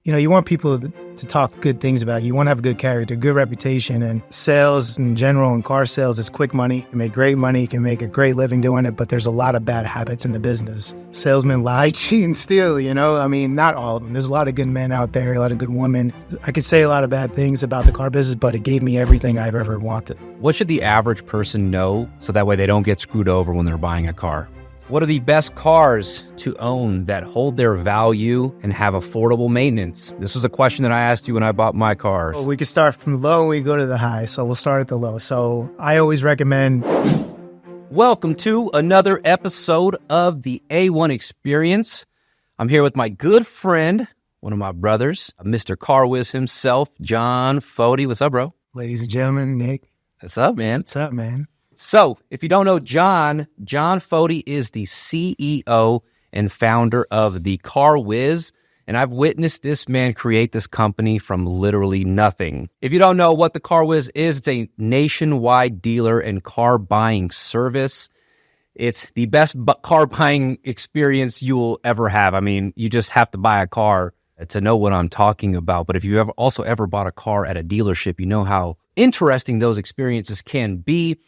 you want people to talk good things about you. You want to have a good character, good reputation, and sales in general and car sales is quick money. You can make great money, you can make a great living doing it, but there's a lot of bad habits in the business. Salesmen lie, cheat, and steal, I mean, not all of them. There's a lot of good men out there, a lot of good women. I could say a lot of bad things about the car business, but it gave me everything I've ever wanted. What should the average person know so that way they don't get screwed over when they're buying a car? What are the best cars to own that hold their value and have affordable maintenance? This was a question that I asked you when I bought my cars. Well, we could start from low and we go to the high. So we'll start at the low. So I always recommend... Welcome to another episode of the A1 Experience. I'm here with my good friend, one of my brothers, Mr. Car Wiz himself, Jon Fotie. What's up, bro? Ladies and gentlemen, Nick. What's up, man? What's up, man? So, if you don't know Jon Fotie is the CEO and founder of the Car Wiz, and I've witnessed this man create this company from literally nothing. If you don't know what the Car Wiz is, it's a nationwide dealer and car buying service. It's the best car buying experience you will ever have. I mean, you just have to buy a car to know what I'm talking about. But if you ever bought a car at a dealership, you know how interesting those experiences can be.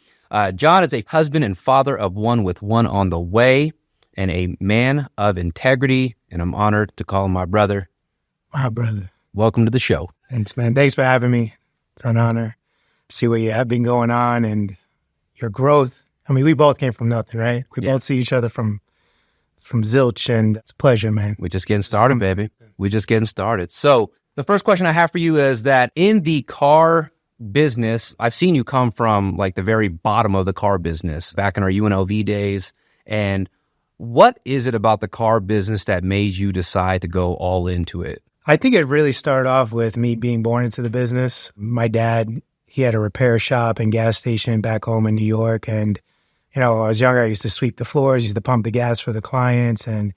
Jon is a husband and father of one with one on the way and a man of integrity, and I'm honored to call him my brother. My brother. Welcome to the show. Thanks, man. Thanks for having me. It's an honor to see what you have been going on and your growth. I mean, we both came from nothing, right? We both see each other from zilch, and it's a pleasure, man. We're just getting started, baby. We're just getting started. So the first question I have for you is that in the car business, I've seen you come from like the very bottom of the car business back in our UNLV days. And what is it about the car business that made you decide to go all into it? I think it really started off with me being born into the business. My dad, he had a repair shop and gas station back home in New York. And, when I was younger, I used to sweep the floors, used to pump the gas for the clients. And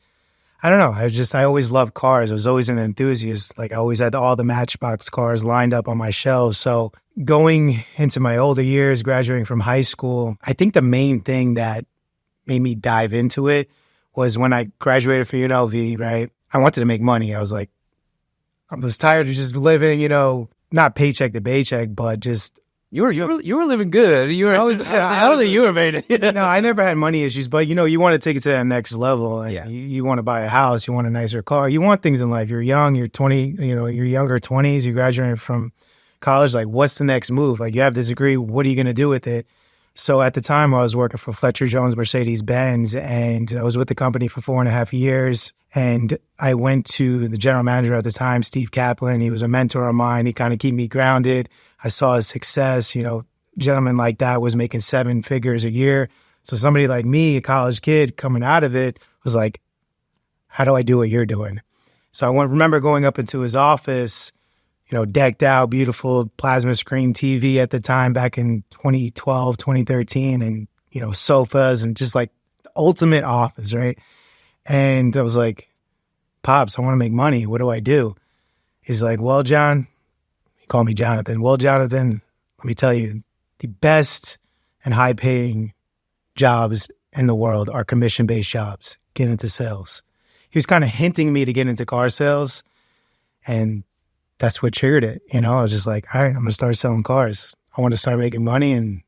I don't know. I always loved cars. I was always an enthusiast. Like I always had all the Matchbox cars lined up on my shelves. So going into my older years, graduating from high school, I think the main thing that made me dive into it was when I graduated from UNLV, right? I wanted to make money. I was tired of just living, not paycheck to paycheck, but just... You were living good. I don't think you were made it. No, I never had money issues, but you want to take it to that next level. And you want to buy a house, you want a nicer car, you want things in life. You're young, you're 20, you're younger 20s, you're graduating from college. Like, what's the next move? Like, you have this degree, what are you going to do with it? So at the time, I was working for Fletcher Jones Mercedes-Benz, and I was with the company for 4.5 years. And I went to the general manager at the time, Steve Kaplan. He was a mentor of mine. He kind of kept me grounded. I saw his success. Gentleman like that was making 7 figures a year. So somebody like me, a college kid coming out of it, was like, how do I do what you're doing? So I remember going up into his office, decked out, beautiful plasma screen TV at the time back in 2012, 2013, and, sofas and just like the ultimate office, right? And I was like, Pops, I want to make money. What do I do? He's like, well, Jon, he called me Jonathan. Well, Jonathan, let me tell you, the best and high-paying jobs in the world are commission-based jobs. Get into sales. He was kind of hinting me to get into car sales, and that's what triggered it. I was just like, all right, I'm going to start selling cars. I want to start making money. And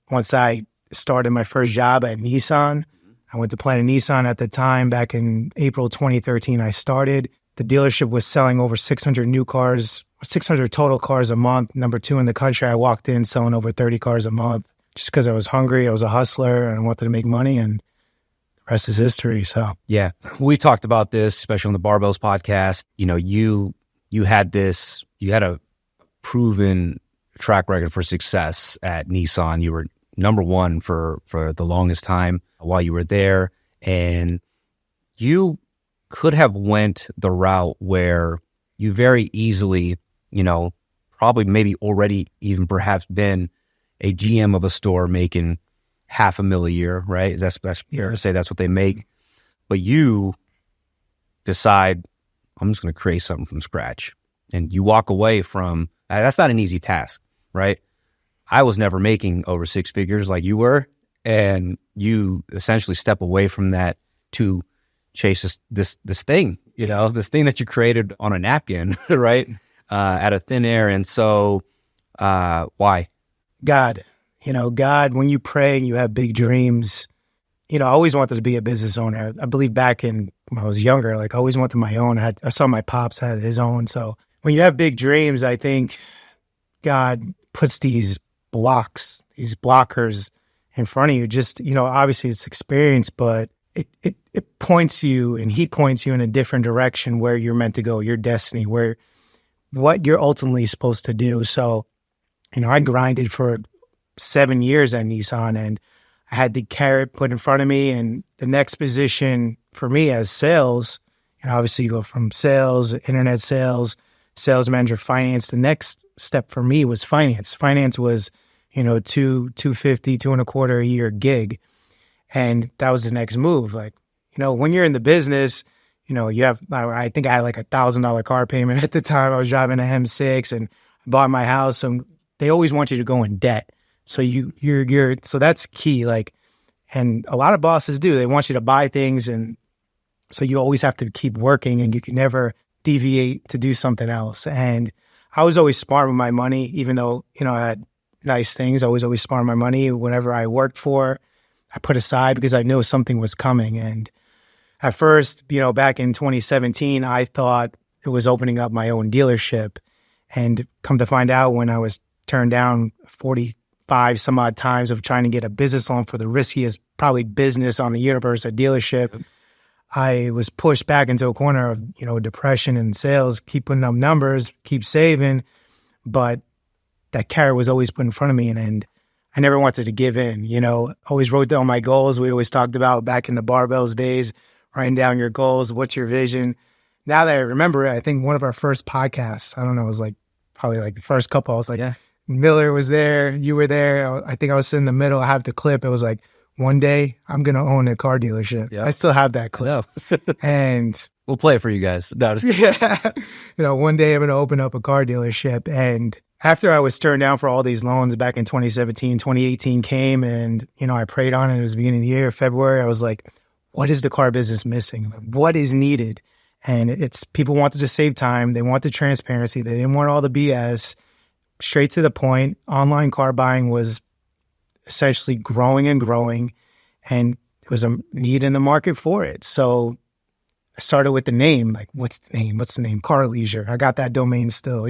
once I started my first job at Nissan, I went to Planet Nissan at the time. Back in April 2013, I started. The dealership was selling over 600 new cars, 600 total cars a month. Number 2 in the country. I walked in selling over 30 cars a month just because I was hungry. I was a hustler and I wanted to make money, and the rest is history. So yeah, we talked about this, especially on the Barbells podcast. You had a proven track record for success at Nissan. You were number 1 for the longest time while you were there. And you could have went the route where you very easily, probably maybe already even perhaps been a GM of a store making $500,000 a year, right? That's fair to say that's what they make. But you decide, I'm just going to create something from scratch. And you walk away from, that's not an easy task, right? I was never making over 6 figures like you were. And you essentially step away from that to chase this thing, this thing that you created on a napkin, right? Out of thin air. And so, why? God, God, when you pray and you have big dreams, I always wanted to be a business owner. I believe back when I was younger, I always wanted my own. I saw my pops had his own. So when you have big dreams, I think God puts these blocks, these blockers in front of you. Just, obviously it's experience, but it points you, and he points you in a different direction where you're meant to go, your destiny, what you're ultimately supposed to do. So, I grinded for 7 years at Nissan, and I had the carrot put in front of me, and the next position for me as sales, obviously you go from sales, internet sales manager, finance. The next step for me was finance. Finance was, $250, $225 a year gig. And that was the next move. When you're in the business, you have, I think I had like $1,000 car payment at the time. I was driving a M6 and bought my house. And they always want you to go in debt. So so that's key. And a lot of bosses do, they want you to buy things. And so you always have to keep working, and you can never deviate to do something else. And I was always smart with my money, even though, I had nice things. I was always smart with my money. Whenever I worked for, I put aside because I knew something was coming. And at first, back in 2017, I thought it was opening up my own dealership. And come to find out, when I was turned down 45 some odd times of trying to get a business loan for the riskiest probably business on the universe, a dealership, I was pushed back into a corner of, depression and sales, keep putting up numbers, keep saving. But that carrot was always put in front of me, and I never wanted to give in, always wrote down my goals. We always talked about back in the barbells days, writing down your goals. What's your vision? Now that I remember it, I think one of our first podcasts, I don't know, it was probably the first couple. I was like, yeah. Miller was there. You were there. I think I was in the middle. I have the clip. It was like, one day I'm going to own a car dealership. Yep. I still have that clip. And we'll play it for you guys. No, one day I'm going to open up a car dealership. And after I was turned down for all these loans back in 2017, 2018 came, and, I prayed on it. It was the beginning of the year, February. I was like, what is the car business missing? What is needed? And it's people wanted to save time. They wanted transparency. They didn't want all the BS. Straight to the point. Online car buying was essentially growing, and there was a need in the market for it. So I started with the name, what's the name? Car Leisure. I got that domain still,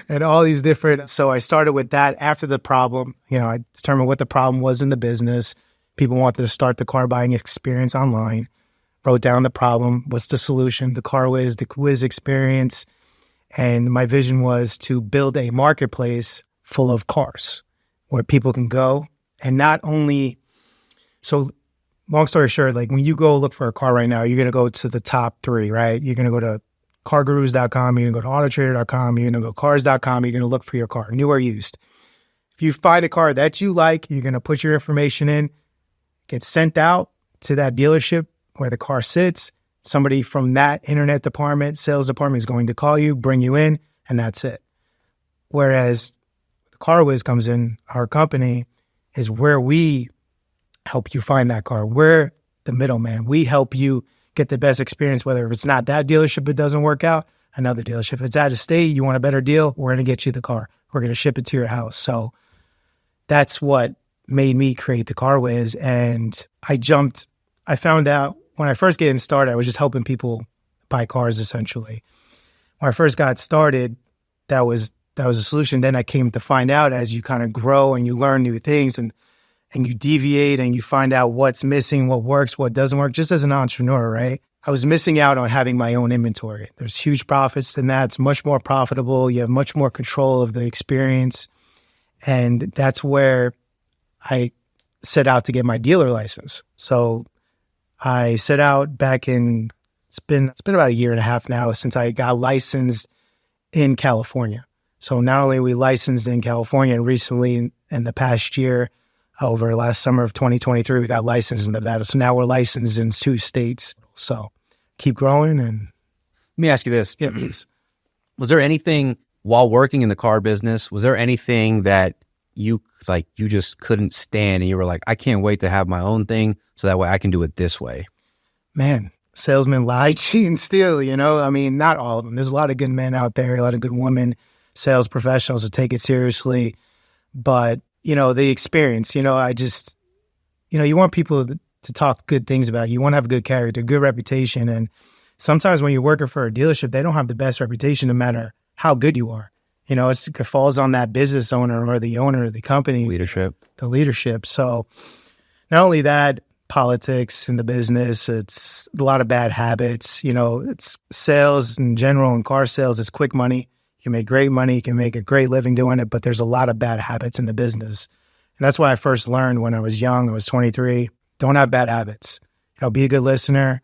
and all these different. So I started with that after the problem. I determined what the problem was in the business. People wanted to start the car buying experience online. Wrote down the problem. What's the solution? The CarWiz, the Wiz experience. And my vision was to build a marketplace full of cars where people can go. And not only, so long story short, when you go look for a car right now, you're going to go to the top 3, right? You're going to go to cargurus.com, you're going to go to autotrader.com, you're going to go cars.com, you're going to look for your car, new or used. If you find a car that you like, you're going to put your information in, get sent out to that dealership where the car sits. Somebody from that internet department, sales department is going to call you, bring you in, and that's it. Whereas the CarWiz comes in, our company, is where we help you find that car. We're the middleman. We help you get the best experience, whether it's not that dealership, it doesn't work out, another dealership. If it's out of state, you want a better deal, we're going to get you the car. We're going to ship it to your house. So that's what made me create the CarWiz. And I found out when I first getting started, I was just helping people buy cars essentially. When I first got started, that was a solution. Then I came to find out as you kind of grow and you learn new things and you deviate and you find out what's missing, what works, what doesn't work, just as an entrepreneur, right? I was missing out on having my own inventory. There's huge profits in that. It's much more profitable. You have much more control of the experience. And that's where I set out to get my dealer license. So I set out back in, it's been about 1.5 years now since I got licensed in California. So not only are we licensed in California, and recently in the past year, over last summer of 2023, we got licensed in Nevada. So now we're licensed in 2 states. So keep growing. And let me ask you this. Yeah, please. Was there anything while working in the car business, was there anything that you just couldn't stand and you were like, I can't wait to have my own thing so that way I can do it this way? Man, salesmen lie, cheat, and steal, you know? I mean, not all of them. There's a lot of good men out there, a lot of good women, sales professionals who take it seriously. But, you know, the experience, you know, you want people to talk good things about you. You want to have a good character, good reputation. And sometimes when you're working for a dealership, they don't have the best reputation no matter how good you are. You know, it falls on that business owner or the owner of the company. The leadership. So not only that, politics in the business, it's a lot of bad habits. You know, it's sales in general and car sales. It's quick money. You can make great money. You can make a great living doing it, but there's a lot of bad habits in the business. And that's why I first learned when I was young. I was 23. Don't have bad habits. You know, be a good listener,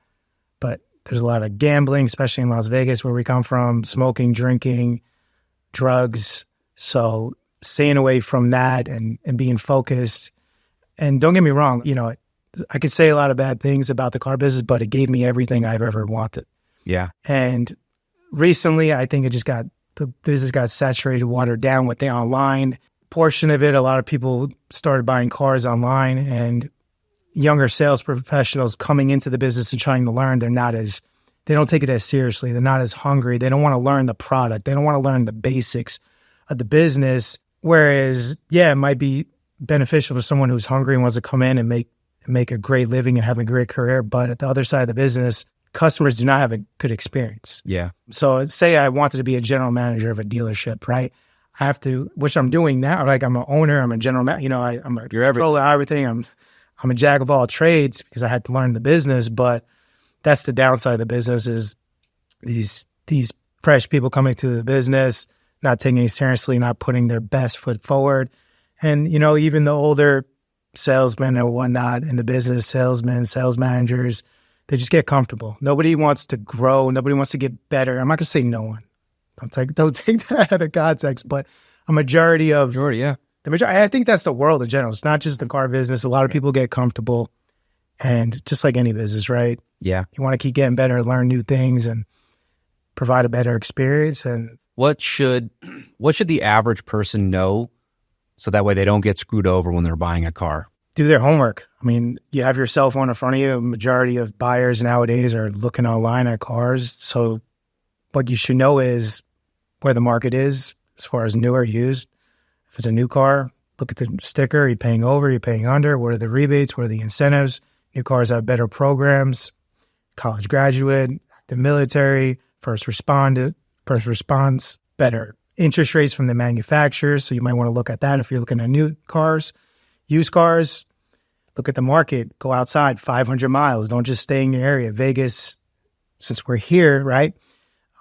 but there's a lot of gambling, especially in Las Vegas, where we come from, smoking, drinking, drugs. So staying away from that and being focused. And don't get me wrong, you know, I could say a lot of bad things about the car business, but it gave me everything I've ever wanted. Yeah. And recently, I think the business got saturated, watered down with the online portion of it. A lot of people started buying cars online, and younger sales professionals coming into the business and trying to learn, they don't take it as seriously. They're not as hungry. They don't want to learn the product. They don't want to learn the basics of the business. Whereas, yeah, it might be beneficial for someone who's hungry and wants to come in and make a great living and have a great career. But at the other side of the business, customers do not have a good experience. Yeah. So say I wanted to be a general manager of a dealership, right? I have to, which I'm doing now. Like I'm an owner, I'm a general manager, you know, I'm a controller of everything. I'm a jack of all trades because I had to learn the business, but that's the downside of the business is these fresh people coming to the business, not taking it seriously, not putting their best foot forward. And, you know, even the older salesmen and whatnot in the business, salesmen, sales managers, they just get comfortable. Nobody wants to grow. Nobody wants to get better. I'm not going to say no one. Don't take that out of context, but a majority of... Sure, yeah. The majority, I think that's the world in general. It's not just the car business. A lot of people get comfortable, and just like any business, right? Yeah. You want to keep getting better, learn new things, and provide a better experience. And what should the average person know so that way they don't get screwed over when they're buying a car? Do their homework. I mean, you have your cell phone in front of you. A majority of buyers nowadays are looking online at cars. So what you should know is where the market is as far as new or used. If it's a new car, look at the sticker. Are you paying over? Are you paying under? What are the rebates? What are the incentives? New cars have better programs. College graduate, active military, first response, better interest rates from the manufacturers. So you might want to look at that if you're looking at new cars. Used cars, look at the market. Go outside, 500 miles. Don't just stay in your area. Vegas, since we're here, right?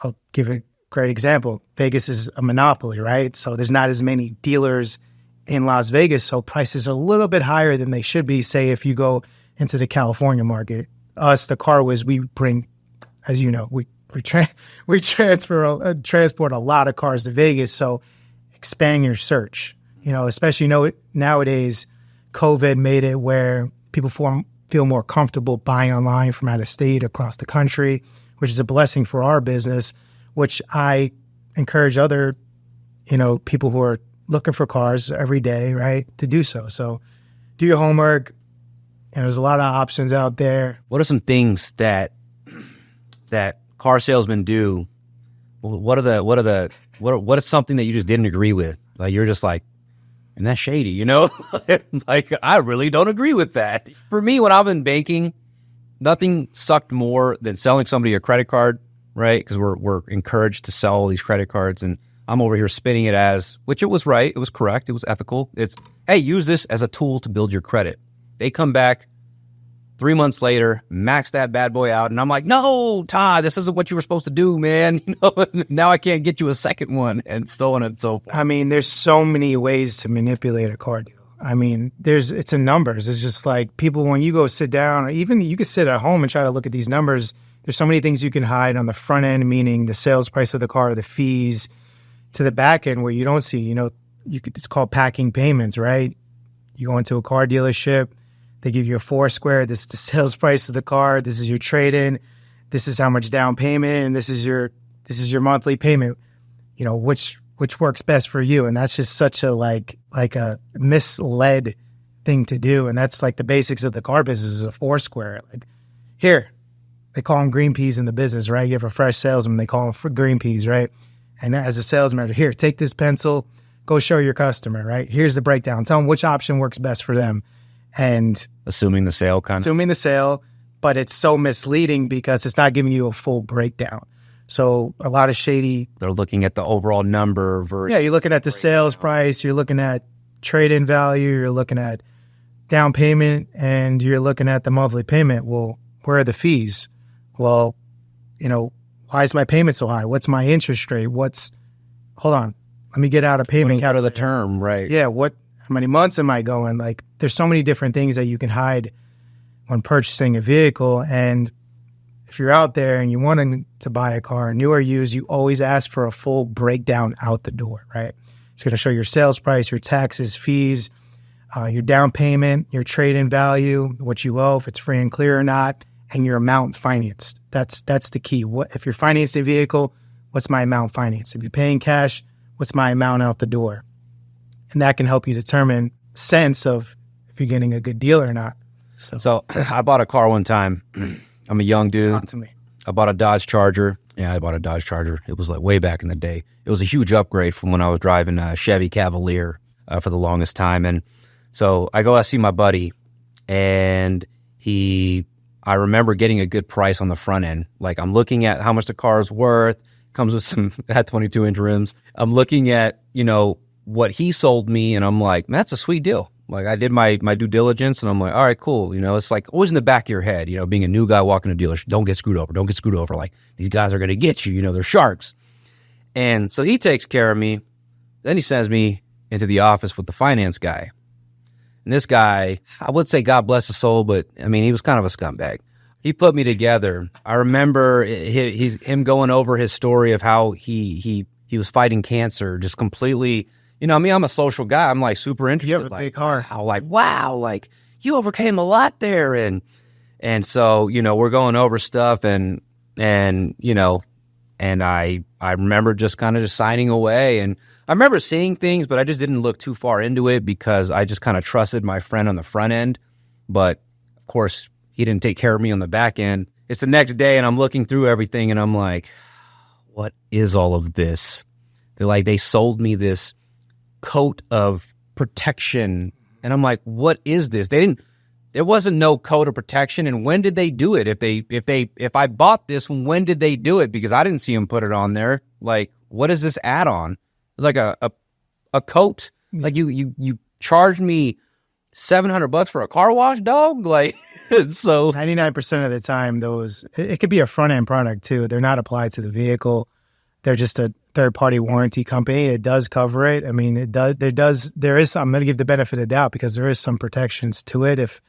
I'll give a great example. Vegas is a monopoly, right? So there's not as many dealers in Las Vegas. So prices are a little bit higher than they should be. Say if you go into the California market, us, the Car Wiz, we bring, as you know, we transport a lot of cars to Vegas. So expand your search, you know, especially nowadays, COVID made it where people feel more comfortable buying online from out of state, across the country, which is a blessing for our business, which I encourage other, you know, people who are looking for cars every day, right, to do so. So do your homework, and there's a lot of options out there. What are some things that car salesmen do? What is something that you just didn't agree with? Like you're just like, and that's shady, you know? Like, I really don't agree with that. For me, when I've been banking, nothing sucked more than selling somebody a credit card, right? Because we're encouraged to sell these credit cards, and I'm over here spinning it as, which it was right, it was correct, it was ethical. It's, hey, use this as a tool to build your credit. They come back 3 months later, max that bad boy out, and I'm like, no, Todd, this isn't what you were supposed to do, man. You know, now I can't get you a second one, and so on and so forth. I mean, there's so many ways to manipulate a car deal. I mean, it's in numbers. It's just like people, when you go sit down, or even you can sit at home and try to look at these numbers, there's so many things you can hide on the front end, meaning the sales price of the car, the fees, to the back end where you don't see, you know, it's called packing payments, right? You go into a car dealership, they give you a Foursquare. This is the sales price of the car. This is your trade-in. This is how much down payment, and this is your monthly payment. You know, which works best for you. And that's just such a like a misled thing to do. And that's like the basics of the car business is a Foursquare. Like, here, they call them green peas in the business, right? You have a fresh salesman, they call them for green peas, right? And as a sales manager, here, take this pencil, go show your customer, right? Here's the breakdown. Tell them which option works best for them. And assuming the sale, but it's so misleading because it's not giving you a full breakdown. So a lot of shady. They're looking at the overall number versus. Yeah, you're looking at the sales price, you're looking at trade-in value, you're looking at down payment, and you're looking at the monthly payment. Well, where are the fees? Well, why is my payment so high? What's my interest rate? Hold on, let me get out a payment. Out of the term, right? Yeah, how many months am I going? Like, there's so many different things that you can hide when purchasing a vehicle. And if you're out there and you want to buy a car, new or used, you always ask for a full breakdown out the door, right? It's going to show your sales price, your taxes, fees, your down payment, your trade-in value, what you owe, if it's free and clear or not, and your amount financed. That's the key. If you're financing a vehicle, what's my amount financed? If you're paying cash, what's my amount out the door? And that can help you determine sense of if you're getting a good deal or not. So I bought a car one time. I'm a young dude. Talk to me. I bought a Dodge Charger. Yeah, I bought a Dodge Charger. It was like way back in the day. It was a huge upgrade from when I was driving a Chevy Cavalier for the longest time. And so I go out see my buddy, and I remember getting a good price on the front end. Like, I'm looking at how much the car is worth. Comes with some, had 22-inch rims. I'm looking at, what he sold me, and I'm like, man, that's a sweet deal. Like, I did my due diligence, and I'm like, all right, cool. It's like always in the back of your head, being a new guy walking a dealership, don't get screwed over. Like, these guys are going to get you, they're sharks. And so he takes care of me. Then he sends me into the office with the finance guy. And this guy, I would say God bless his soul, but I mean, he was kind of a scumbag. He put me together. I remember him going over his story of how he was fighting cancer, just completely. I'm a social guy. I'm like super interested. You have a big heart. Wow, like you overcame a lot there, and so we're going over stuff, and I remember just kind of just signing away, and I remember seeing things, but I just didn't look too far into it because I just kind of trusted my friend on the front end, but of course he didn't take care of me on the back end. It's the next day, and I'm looking through everything, and I'm like, what is all of this? They sold me this coat of protection, and I'm like, what is this? There wasn't no coat of protection, and when did they do it? If I bought this, when did they do it? Because I didn't see them put it on there. Like, what is this add-on? It's like a coat. Like you charged me $700 for a car wash, dog. Like, so 99% of the time, it could be a front end product too. They're not applied to the vehicle. They're just a third-party warranty company. It does cover it. I mean, I'm going to give the benefit of the doubt because there is some protections to it. If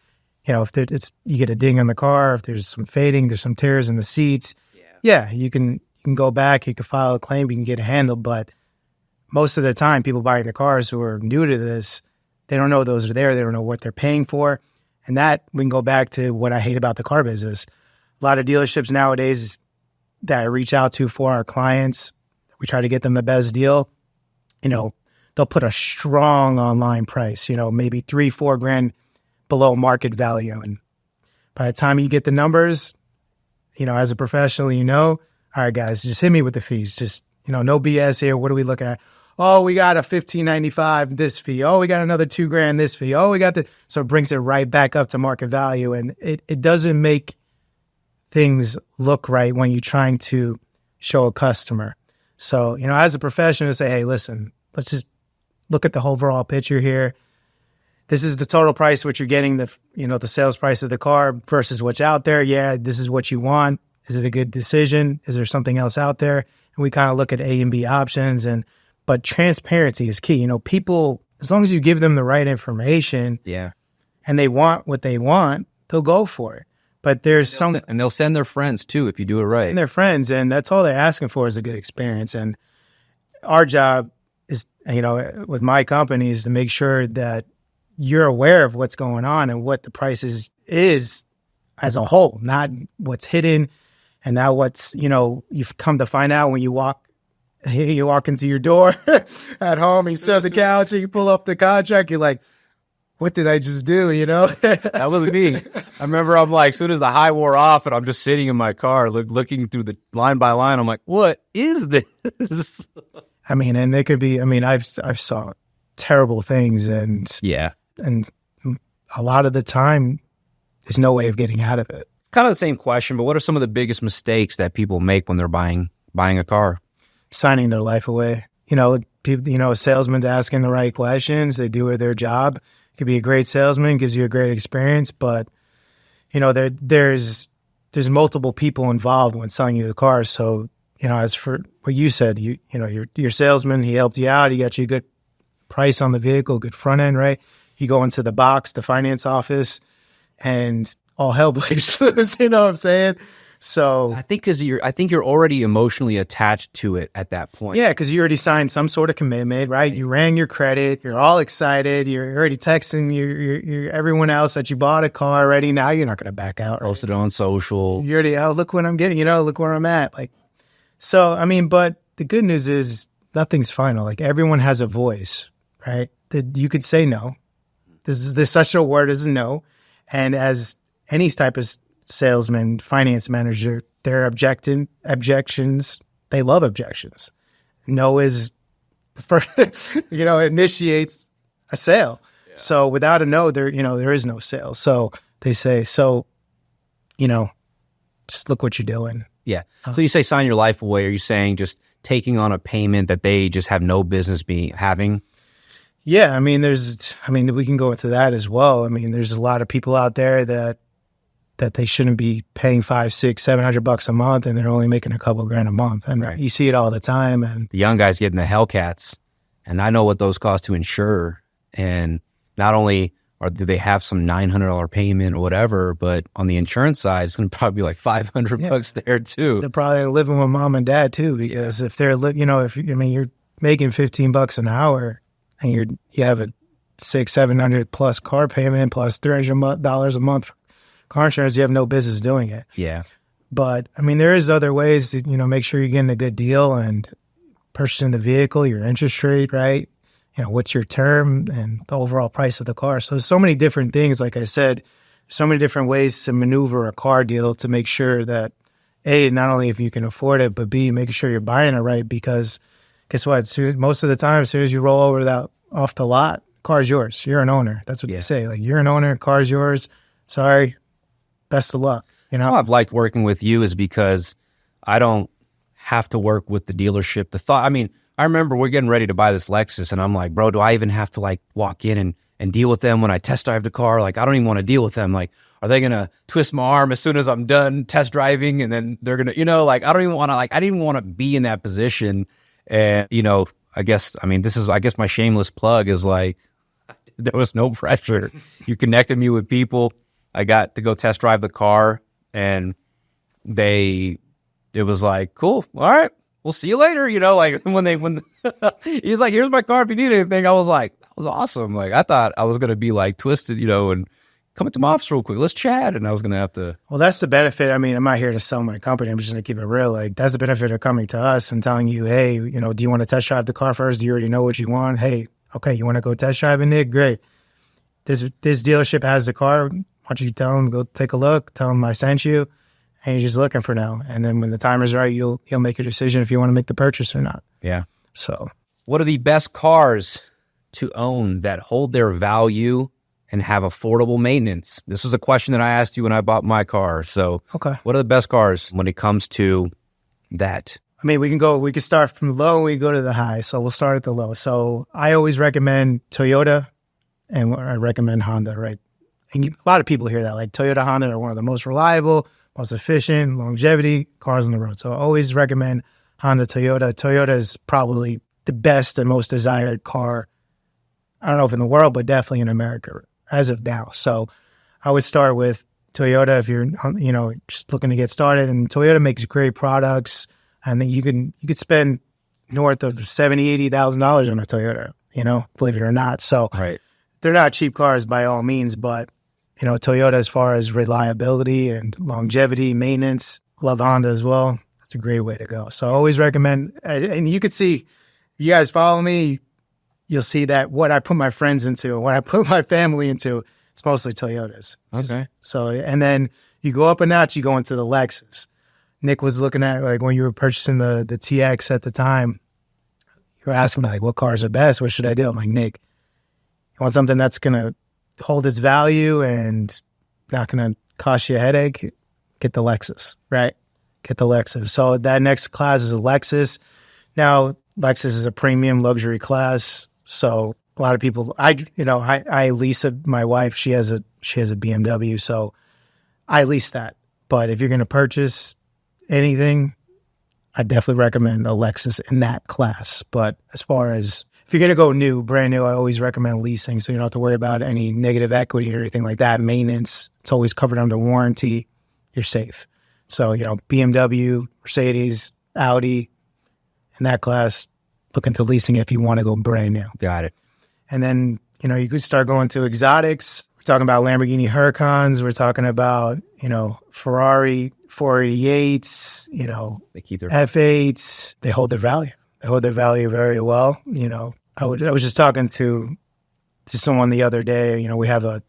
you get a ding on the car, if there's some fading, there's some tears in the seats. Yeah, you can go back, you can file a claim, you can get it handled. But most of the time, people buying the cars who are new to this, they don't know those are there. They don't know what they're paying for. And that, we can go back to what I hate about the car business. A lot of dealerships nowadays that I reach out to for our clients, we try to get them the best deal. They'll put a strong online price, maybe $3-4 below market value. And by the time you get the numbers, as a professional, all right, guys, just hit me with the fees. Just, no BS here. What are we looking at? Oh, we got a $1,595 this fee. Oh, we got another $2,000 this fee. Oh, we got so it brings it right back up to market value. And it doesn't make things look right when you're trying to show a customer. So, as a professional, say, hey, listen, let's just look at the overall picture here. This is the total price, what you're getting, the sales price of the car versus what's out there. Yeah, this is what you want. Is it a good decision? Is there something else out there? And we kind of look at A and B options. But transparency is key. People, as long as you give them the right information, and they want what they want, they'll go for it. But and they'll send their friends too if you do it right. And their friends, and that's all they're asking for is a good experience. And our job is, with my company, is to make sure that you're aware of what's going on and what the price is as a whole, not what's hidden, and not what's you've come to find out when you walk into your door at home, you sit on the couch, and you pull up the contract, you're like, what did I just do? You know, that was me. I remember I'm like, as soon as the high wore off and I'm just sitting in my car looking through the line by line, I'm like, what is this? I mean, and they could be, I mean, I've saw terrible things and a lot of the time there's no way of getting out of it. Kind of the same question, but what are some of the biggest mistakes that people make when they're buying a car? Signing their life away. You know, people, you know, a salesman's asking the right questions. They do their job. Could be a great salesman, gives you a great experience, but you know, there's multiple people involved when selling you the car. So, you know, as for what you said, you know, your salesman, he helped you out. He got you a good price on the vehicle, good front end, right? You go into the box, the finance office, and all hell breaks loose. You know what I'm saying? So I think you're already emotionally attached to it at that point. Yeah, because you already signed some sort of commitment, right? You ran your credit. You're all excited. You're already texting your everyone else that you bought a car already. Now you're not going to back out. Right? Posted on social. You already, oh, look what I'm getting. You know, look where I'm at. Like, so I mean, but the good news is nothing's final. Like everyone has a voice, right? That you could say no. There's such a word as no, and as any type of salesman, finance manager, their objections, they love objections. No is the first, you know, initiates a sale. Yeah. So without a no, there is no sale. So they say, you know, just look what you're doing. Yeah. So you say sign your life away. Are you saying just taking on a payment that they just have no business having? Yeah. I mean, we can go into that as well. I mean, there's a lot of people out there that they shouldn't be paying $500, $600, $700 a month, and they're only making a couple grand a month. And right. You see it all the time. And the young guys getting the Hellcats, and I know what those cost to insure. And not only do they have some $900 payment or whatever, but on the insurance side, it's going to probably be like $500 there too. They're probably living with mom and dad too, because if they're, you're making $15 an hour, and you have a $600-$700 plus car payment plus $300 a month car insurance, you have no business doing it. Yeah. But I mean, there is other ways to, make sure you're getting a good deal and purchasing the vehicle, your interest rate, right? What's your term and the overall price of the car. So there's so many different things, like I said, so many different ways to maneuver a car deal to make sure that A, not only if you can afford it, but B, making sure you're buying it right, because guess what? Most of the time, as soon as you roll over off the lot, car's yours. You're an owner. That's what they say. Like, you're an owner, car's yours. Sorry. Best of luck. How I've liked working with you is because I don't have to work with the dealership. I remember we're getting ready to buy this Lexus, and I'm like, bro, do I even have to walk in and deal with them when I test drive the car? I don't even want to deal with them. Like, are they going to twist my arm as soon as I'm done test driving? And then they're going to, I don't even want to, I didn't even want to be in that position. And, I guess my shameless plug is there was no pressure. You connected me with people. I got to go test drive the car, and it was like, cool. All right. We'll see you later. When he's like, here's my car if you need anything. I was like, that was awesome. I thought I was going to be twisted, and come into my office real quick. Let's chat. And I was going to have to. Well, that's the benefit. I'm not here to sell my company. I'm just going to keep it real. That's the benefit of coming to us and telling you, hey, do you want to test drive the car first? Do you already know what you want? Hey, okay, you want to go test drive it? Great. This dealership has the car. Why don't you tell them, go take a look, tell them I sent you, and you're just looking for now. And then when the time is right, you'll make a decision if you want to make the purchase or not. Yeah. So what are the best cars to own that hold their value and have affordable maintenance? This was a question that I asked you when I bought my car. So okay, what are the best cars when it comes to that? We can start from low and we go to the high. So we'll start at the low. So I always recommend Toyota, and I recommend Honda, right? And a lot of people hear that, Toyota, Honda are one of the most reliable, most efficient, longevity cars on the road. So I always recommend Honda, Toyota. Toyota is probably the best and most desired car, I don't know if in the world, but definitely in America as of now. So I would start with Toyota if you're, just looking to get started. And Toyota makes great products. And then you could spend north of $70,000, $80,000 on a Toyota, believe it or not. So right. They're not cheap cars by all means, but Toyota, as far as reliability and longevity, maintenance, love Honda as well. That's a great way to go. So I always recommend, and you could see, if you guys follow me, you'll see that what I put my friends into, what I put my family into, it's mostly Toyotas. Okay. So, and then you go up a notch, you go into the Lexus. Nick was looking at, like, when you were purchasing the TX at the time, you were asking me, like, what cars are best? What should I do? I'm like, Nick, you want something that's going to hold its value and not going to cost you a headache? Get the Lexus, right? Get the Lexus. So that next class is a Lexus. Now, Lexus is a premium luxury class. So a lot of people, I lease my wife, she has a BMW, so I lease that. But if you're going to purchase anything, I definitely recommend a Lexus in that class. But as far as if you're going to go new, brand new, I always recommend leasing, so you don't have to worry about any negative equity or anything like that. Maintenance, it's always covered under warranty. You're safe. So, BMW, Mercedes, Audi, in that class, look into leasing if you want to go brand new. Got it. And then, you could start going to exotics. We're talking about Lamborghini Huracans. We're talking about, Ferrari 488s, they keep their F8s. They hold their value. They hold their value very well. I was just talking to someone the other day. We have a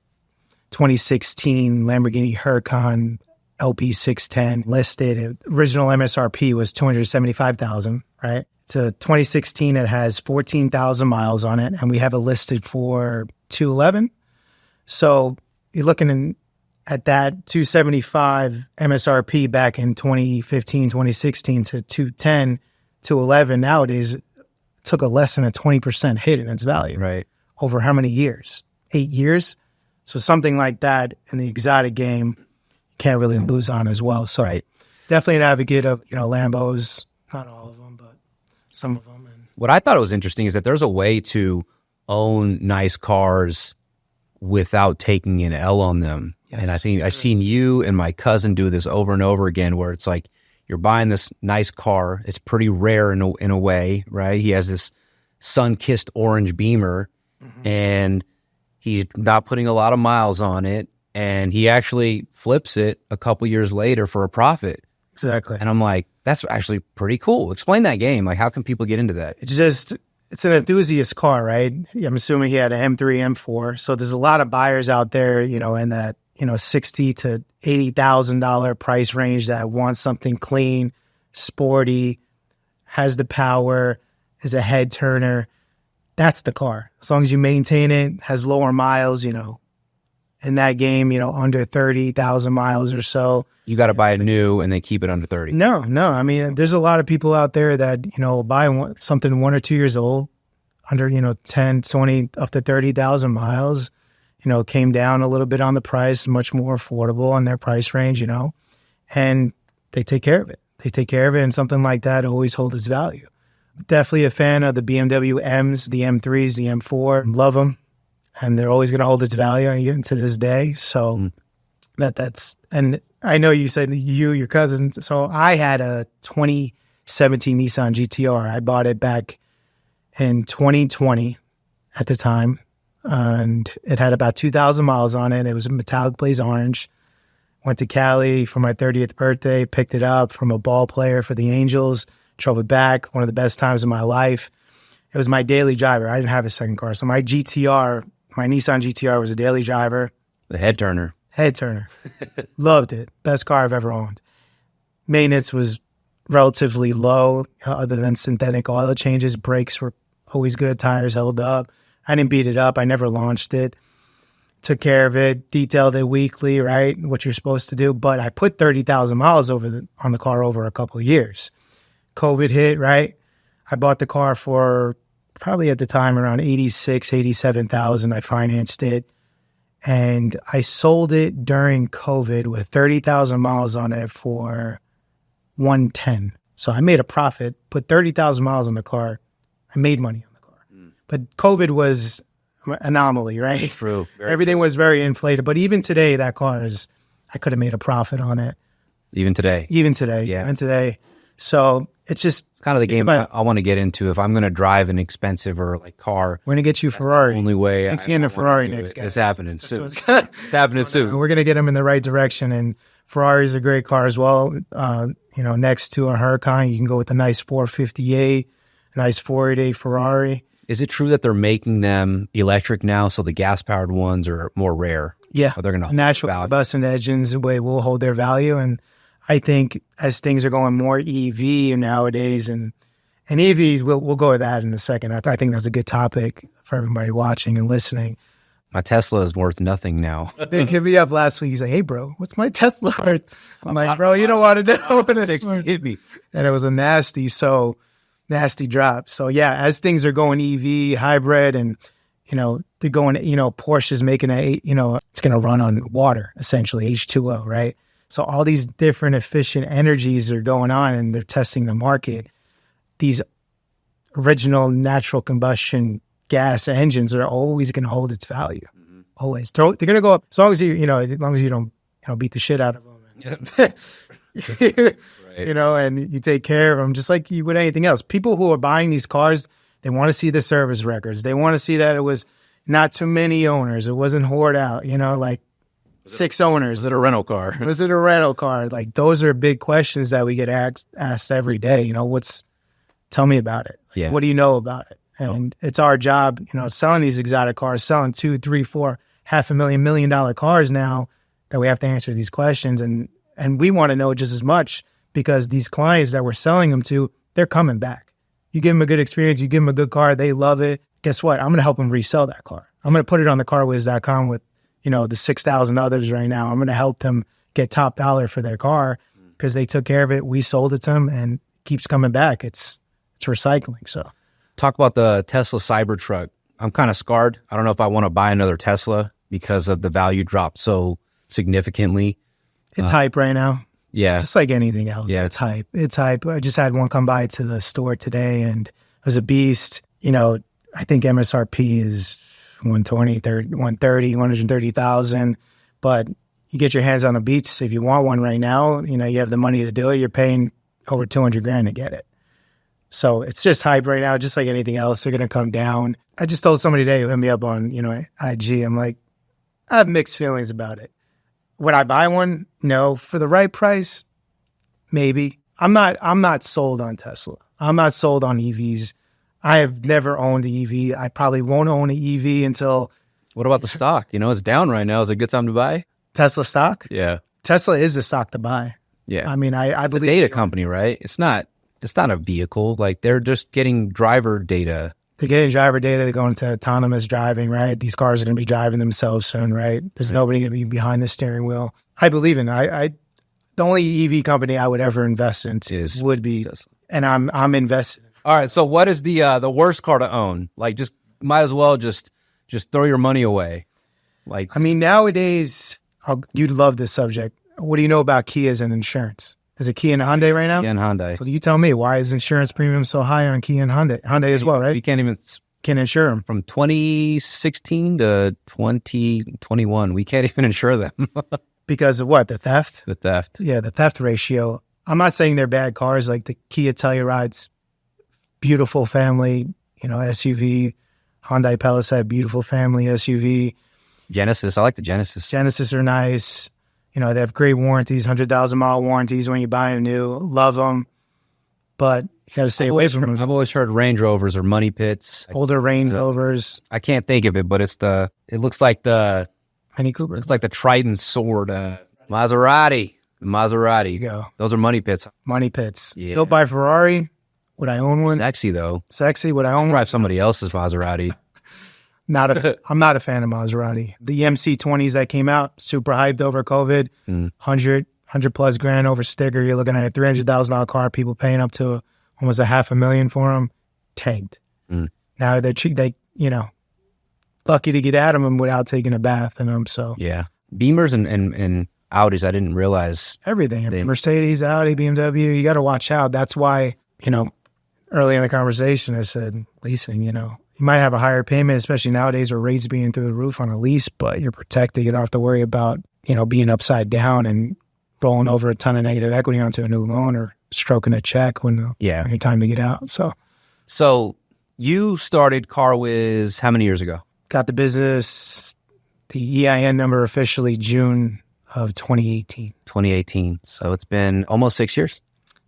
2016 Lamborghini Huracan LP610 listed. Original MSRP was $275,000, right? To 2016, it has 14,000 miles on it, and we have it listed for $211. So you're looking at that 275 MSRP back in 2015, 2016 to 210, 211. Nowadays, it took a less than a 20% hit in its value. Right. Over how many years? 8 years? So something like that in the exotic game, you can't really lose on as well. So right. Definitely an advocate of, Lambos, not all of them, but some of them. And what I thought was interesting is that there's a way to own nice cars without taking an L on them. Yes, and I think I've seen you and my cousin do this over and over again, where it's like you're buying this nice car. It's pretty rare in a way, right? He has this sun-kissed orange Beamer, and he's not putting a lot of miles on it, and he actually flips it a couple years later for a profit. Exactly. And I'm like, that's actually pretty cool. Explain that game. Like, how can people get into that? It's an enthusiast car, right? I'm assuming he had an M3, M4. So there's a lot of buyers out there, in that, $60,000 to $80,000 price range that want something clean, sporty, has the power, is a head turner. That's the car. As long as you maintain it, has lower miles, in that game, under 30,000 miles or so. You got to buy it new and then keep it under 30. No. I mean, there's a lot of people out there that, buy something 1 or 2 years old, under, 10, 20, up to 30,000 miles, came down a little bit on the price, much more affordable on their price range, and they take care of it. And something like that always holds its value. Definitely a fan of the BMW M's, the M3s, the M4. Love them. And they're always going to hold its value even to this day. So that's, and I know you said your cousins. So I had a 2017 Nissan GTR. I bought it back in 2020 at the time. And it had about 2,000 miles on it. It was a metallic blaze orange. Went to Cali for my 30th birthday, picked it up from a ball player for the Angels, drove it back. One of the best times of my life. It was my daily driver. I didn't have a second car. So my GTR, my Nissan GTR was a daily driver. The head turner. Loved it. Best car I've ever owned. Maintenance was relatively low, other than synthetic oil changes. Brakes were always good. Tires held up. I didn't beat it up. I never launched it. Took care of it. Detailed it weekly, right? What you're supposed to do. But I put 30,000 miles on the car over a couple of years. COVID hit, right? I bought the car for probably at the time around 86, 87,000. I financed it. And I sold it during COVID with 30,000 miles on it for $110. So I made a profit, put 30,000 miles on the car. I made money on the car. But COVID was an anomaly, right? True. Everything was very inflated. But even today, that car I could have made a profit on it. Even today? Yeah. Even today. So it's just kind of the game I want to get into. If I'm going to drive an expensive or like car, we're going to get you Ferrari. The only way. Next getting a Ferrari next guy. It's happening soon. It's happening soon. We're going to get them in the right direction. And Ferrari's a great car as well. Next to a Huracan, you can go with a nice 458, a nice 488 Ferrari. Is it true that they're making them electric now, so the gas-powered ones are more rare? Yeah. They're going to natural combustion engines will hold their value. And I think as things are going more EV nowadays, and EVs, we'll go with that in a second. I think that's a good topic for everybody watching and listening. My Tesla is worth nothing now. They hit me up last week. He's like, "Hey, bro, what's my Tesla worth?" I'm like, "Bro, you don't want to know." Hit me. And it was a nasty drop. So yeah, as things are going EV, hybrid, and they're going, Porsche's making it's going to run on water, essentially H2O, right? So all these different efficient energies are going on, and they're testing the market. These original natural combustion gas engines are always going to hold its value. Always. They're going to go up as long as you don't beat the shit out of them. Right. And you take care of them just like you would anything else. People who are buying these cars, they want to see the service records. They want to see that it was not too many owners. It wasn't hoard out, like 6 owners. Was it a rental car? Was it a rental car? Like, those are big questions that we get asked every day. Tell me about it. Yeah. What do you know about it? And it's our job, selling these exotic cars, selling 2, 3, 4, $500,000, $1 million cars now, that we have to answer these questions. And we want to know just as much, because these clients that we're selling them to, they're coming back. You give them a good experience, you give them a good car, they love it. Guess what? I'm going to help them resell that car. I'm going to put it on the CarWiz.com with, the 6,000 others right now. I'm going to help them get top dollar for their car because they took care of it. We sold it to them, and it keeps coming back. It's recycling. So talk about the Tesla Cybertruck. I'm kind of scarred. I don't know if I want to buy another Tesla because of the value drop so significantly. It's hype right now. Yeah. Just like anything else. Yeah. It's hype. It's hype. I just had one come by to the store today, and it was a beast. I think MSRP is 120, 130,000. But you get your hands on a Beats. If you want one right now, you have the money to do it. You're paying over $200,000 to get it. So it's just hype right now, just like anything else. They're going to come down. I just told somebody today who hit me up on, IG. I'm like, I have mixed feelings about it. Would I buy one? No. For the right price? Maybe. I'm not sold on Tesla. I'm not sold on EVs. I have never owned an EV. I probably won't own an EV until... What about the stock? It's down right now. Is it a good time to buy? Tesla stock? Yeah. Tesla is the stock to buy. Yeah. I mean, I believe... It's a data company, right? It's not a vehicle. Like, they're just getting driver data. They're getting driver data. They're going to autonomous driving, right? These cars are going to be driving themselves soon, right? There's nobody going to be behind the steering wheel. I believe in it. The only EV company I would ever invest in would be Tesla. And I'm invested. All right. So what is the worst car to own? Like, just might as well just throw your money away. Like, I mean, nowadays, you'd love this subject. What do you know about Kias and insurance? Is it Kia and Hyundai right now? Kia and Hyundai. So you tell me, why is insurance premium so high on Kia and Hyundai? Hyundai as well, right? You can't insure them. From 2016 to 2021, we can't even insure them. Because of what? The theft? The theft. Yeah, the theft ratio. I'm not saying they're bad cars. Like the Kia Telluride's beautiful family, SUV. Hyundai Palisade, beautiful family SUV. Genesis. I like the Genesis. Genesis are nice. They have great warranties, 100,000-mile warranties when you buy them new. Love them. But you got to stay away from them. I've always heard Range Rovers or Money Pits. Older Range Rovers. I can't think of it, but it looks like the Mini Cooper. Looks like the Trident sword. Maserati. There you go. Those are Money Pits. Money Pits. Yeah. Built by Ferrari. Would I own one? Sexy, though. Sexy. Would I own one? Drive somebody else's Maserati. I'm not a fan of Maserati. The MC20s that came out, super hyped over COVID, 100 plus grand over sticker. You're looking at a $300,000 car, people paying up to almost $500,000 for them, tanked. Now they're cheap. Lucky to get at them without taking a bath in them. So yeah, Beamers and Audis, I didn't realize everything. Mercedes, Audi, BMW. You got to watch out. That's why early in the conversation I said leasing. You might have a higher payment, especially nowadays where rates being through the roof on a lease, but you're protected. You don't have to worry about, being upside down and rolling over a ton of negative equity onto a new loan or stroking a check when your time to get out. So you started CarWiz how many years ago? Got the business, the EIN number officially June of 2018. 2018. So it's been almost 6 years?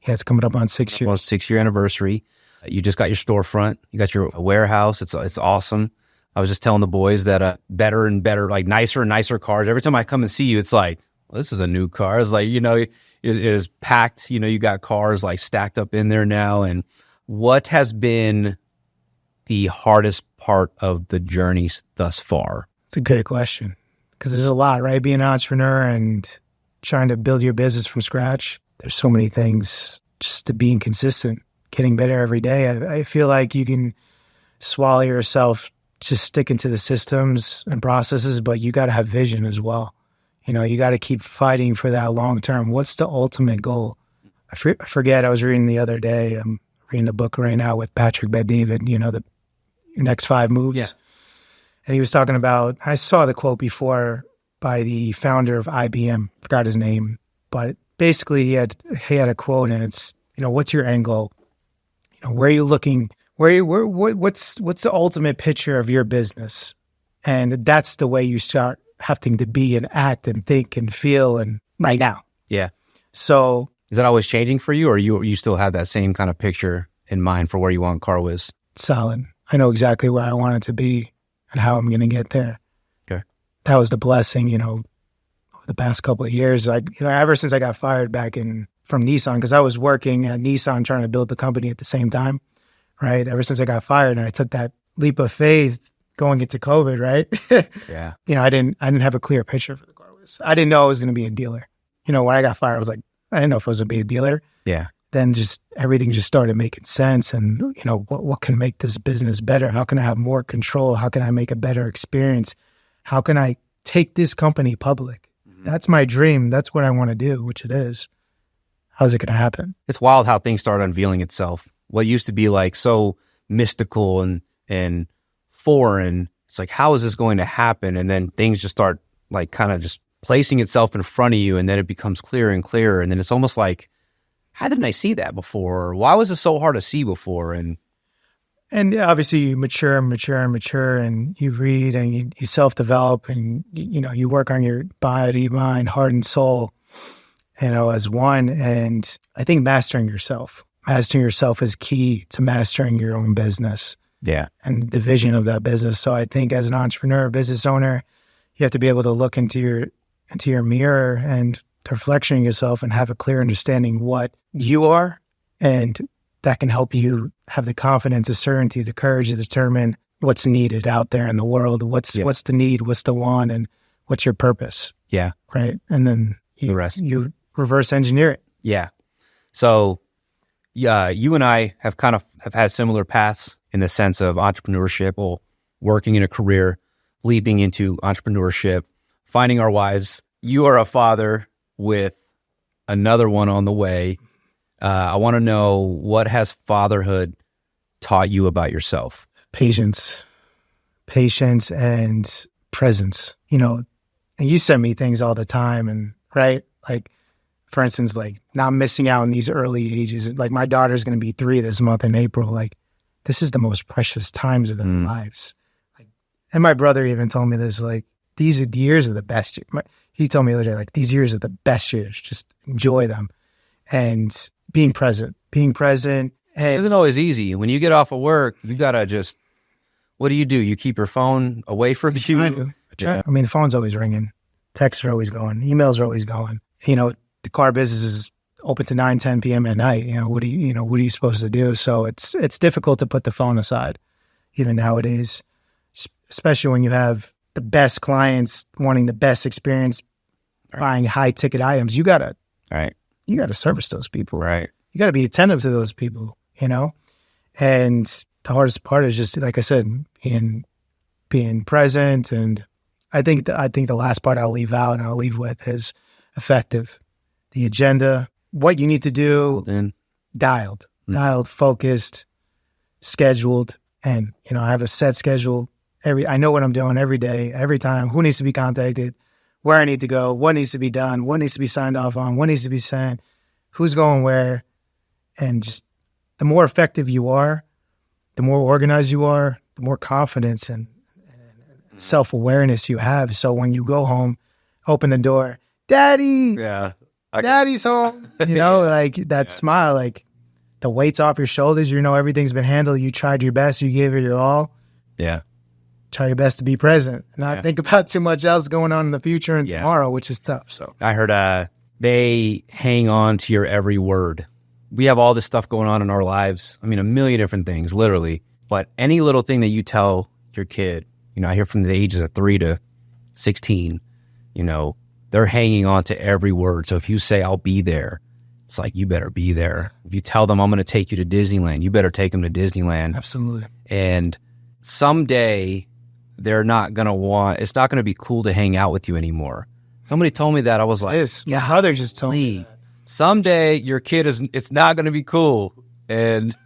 Yeah, it's coming up on 6 years. Almost 6-year anniversary. You just got your storefront. You got your warehouse. It's awesome. I was just telling the boys that better and better, like nicer and nicer cars. Every time I come and see you, it's like, well, this is a new car. It's like, it is packed. You got cars like stacked up in there now. And what has been the hardest part of the journey thus far? It's a good question, because there's a lot, right? Being an entrepreneur and trying to build your business from scratch. There's so many things, just to being consistent, getting better every day. I feel like you can swallow yourself just sticking to the systems and processes, but you got to have vision as well. You got to keep fighting for that long term. What's the ultimate goal? I forget. I was reading the other day. I'm reading the book right now with Patrick Bet-David, the next 5 moves. Yeah. And he was talking about, I saw the quote before by the founder of IBM, forgot his name, but basically he had a quote, and it's, what's your end goal? Where are you looking? What's the ultimate picture of your business? And that's the way you start having to be and act and think and feel, and right now. Yeah. So is that always changing for you, or you still have that same kind of picture in mind for where you want CarWiz? Solid. I know exactly where I want it to be and how I'm going to get there. Okay. That was the blessing, over the past couple of years. Ever since I got fired from Nissan, because I was working at Nissan trying to build the company at the same time, right? Ever since I got fired and I took that leap of faith going into COVID, right? Yeah. I didn't have a clear picture for the CarWiz. I didn't know I was going to be a dealer. When I got fired, I was like, I didn't know if I was going to be a dealer. Yeah. Then just everything just started making sense. And, what can make this business better? How can I have more control? How can I make a better experience? How can I take this company public? Mm-hmm. That's my dream. That's what I want to do, which it is. How's it going to happen? It's wild how things start unveiling itself. What used to be like so mystical and foreign, it's like, how is this going to happen? And then things just start like kind of just placing itself in front of you, and then it becomes clearer and clearer. And then it's almost like, how didn't I see that before? Or why was it so hard to see before? And obviously you mature, and you read and you self-develop, and you work on your body, mind, heart, and soul, as one. And I think mastering yourself is key to mastering your own business. Yeah. And the vision of that business. So I think as an entrepreneur, business owner, you have to be able to look into your mirror and to reflection yourself and have a clear understanding what you are, and that can help you have the confidence, the certainty, the courage to determine what's needed out there in the world. What's the need, what's the want, and what's your purpose. Yeah. Right. And then the rest. You reverse engineer it. Yeah. So yeah, you and I have had similar paths in the sense of entrepreneurship, or working in a career, leaping into entrepreneurship, finding our wives. You are a father with another one on the way. I want to know, what has fatherhood taught you about yourself? Patience and presence. And you send me things all the time, and right, like for instance, like not missing out on these early ages. Like my daughter's going to be 3 this month in April. Like this is the most precious times of their lives. Like, and my brother even told me this. Like these years are the best. He told me the other day, like these years are the best years. Just enjoy them, and being present. And it isn't always easy. When you get off of work, you gotta just. What do? You keep your phone away from you? I do. I mean, the phone's always ringing. Texts are always going. Emails are always going. The car business is open to 9, 10 p.m. at night. What are you supposed to do? So it's difficult to put the phone aside, even nowadays, especially when you have the best clients wanting the best experience, buying high ticket items. You gotta service those people. Right. You gotta be attentive to those people, and the hardest part is just, like I said, being present. And I think the last part I'll leave out and I'll leave with is effective. The agenda, what you need to do, dialed, focused, scheduled. And, I have a set schedule. I know what I'm doing every day, every time, who needs to be contacted, where I need to go, what needs to be done, what needs to be signed off on, what needs to be sent, who's going where. And just the more effective you are, the more organized you are, the more confidence and self-awareness you have. So when you go home, open the door, Daddy, Daddy's home, like that smile, like the weight's off your shoulders. You know everything's been handled. You tried your best. You gave it your all. Yeah. Try your best to be present. Not think about too much else going on in the future and tomorrow, which is tough. So I heard they hang on to your every word. We have all this stuff going on in our lives. I mean, a million different things, literally. But any little thing that you tell your kid, you know, I hear from the ages of 3 to 16, you know, they're hanging on to every word. So if you say, I'll be there, it's like, you better be there. If you tell them, I'm going to take you to Disneyland, you better take them to Disneyland. Absolutely. And someday they're not going to want, it's not going to be cool to hang out with you anymore. Somebody told me that. I was like, my brother just told me that. Someday your kid it's not going to be cool. And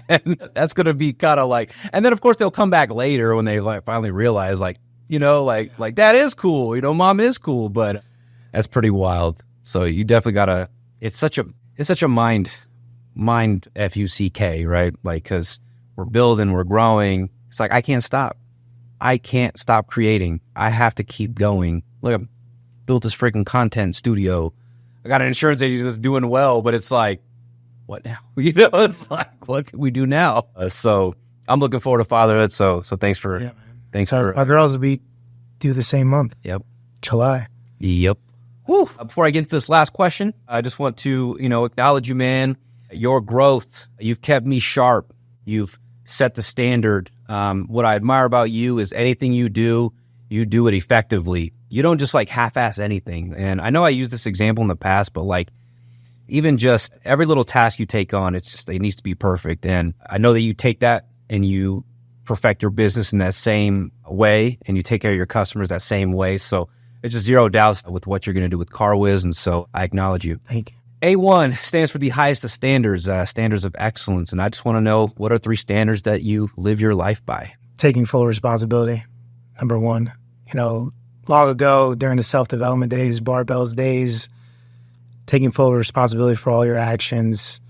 that's going to be kind of like, and then of course they'll come back later when they like finally realize like, you know, like that is cool, you know, mom is cool, but that's pretty wild. So you definitely gotta, it's such a mind fuck, right? Like, cause we're building, we're growing. It's like, I can't stop creating. I have to keep going. Look, I built this freaking content studio. I got an insurance agency that's doing well, but it's like, what now? You know, it's like, what can we do now? So I'm looking forward to fatherhood. So thanks for, our girls will do the same month. Yep. July. Yep. Whew. Before I get into this last question, I just want to, you know, acknowledge you, man. Your growth, you've kept me sharp. You've set the standard. What I admire about you is anything you do it effectively. You don't just like half-ass anything. And I know I used this example in the past, but like even just every little task you take on, it needs to be perfect. And I know that you take that and you perfect your business in that same way, and you take care of your customers that same way. So it's just zero doubts with what you're going to do with CarWiz. And so I acknowledge you. Thank you. A1 stands for the highest of standards, standards of excellence. And I just want to know, what are 3 standards that you live your life by? Taking full responsibility, number 1. You know, long ago during the self-development days, barbells days, taking full responsibility for all your actions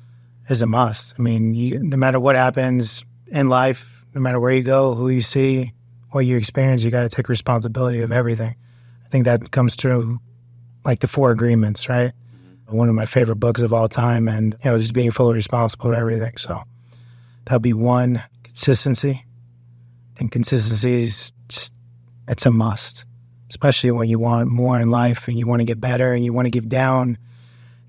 is a must. I mean, no matter what happens in life, no matter where you go, who you see, what you experience, you got to take responsibility of everything. I think that comes through like the 4 agreements, right? One of my favorite books of all time, and, you know, just being fully responsible for everything. So that'll be 1. Consistency. I think consistency is just, it's a must, especially when you want more in life and you want to get better and you want to give down,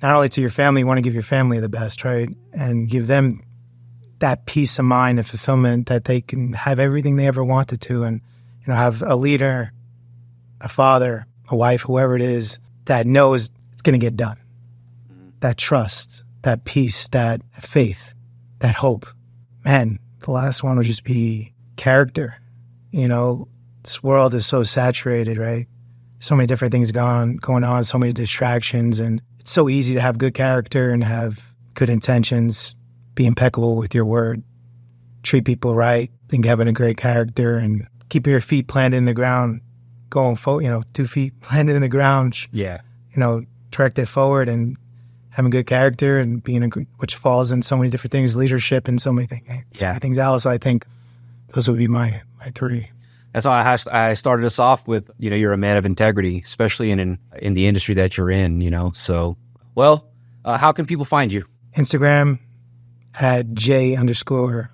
not only to your family, you want to give your family the best, right? And give them that peace of mind and fulfillment that they can have everything they ever wanted to, and, you know, have a leader, a father, a wife, whoever it is, that knows it's going to get done. That trust, that peace, that faith, that hope. Man, the last one would just be character. You know, this world is so saturated, right? So many different things going on, so many distractions, and it's so easy to have good character and have good intentions, be impeccable with your word, treat people right, think having a great character, and keep your feet planted in the ground, going forward, you know, 2 feet planted in the ground. Yeah. You know, direct it forward and having good character and being which falls in so many different things, leadership and so many things. So many things else. I think those would be my 3. That's why I started us off with, you know, you're a man of integrity, especially in the industry that you're in, you know. So, well, how can people find you? Instagram at J_FOTIE,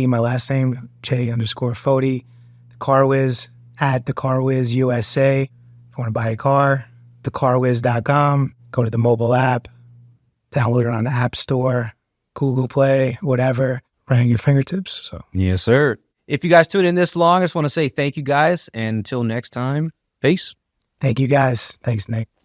my last name, J_Fotie. The Car Wiz at the Car Wiz USA. If you want to buy a car, thecarwiz.com. Go to the mobile app, download it on the App Store, Google Play, whatever, right at your fingertips. So yes, sir. If you guys tuned in this long, I just want to say thank you guys. And until next time, peace. Thank you guys. Thanks, Nick.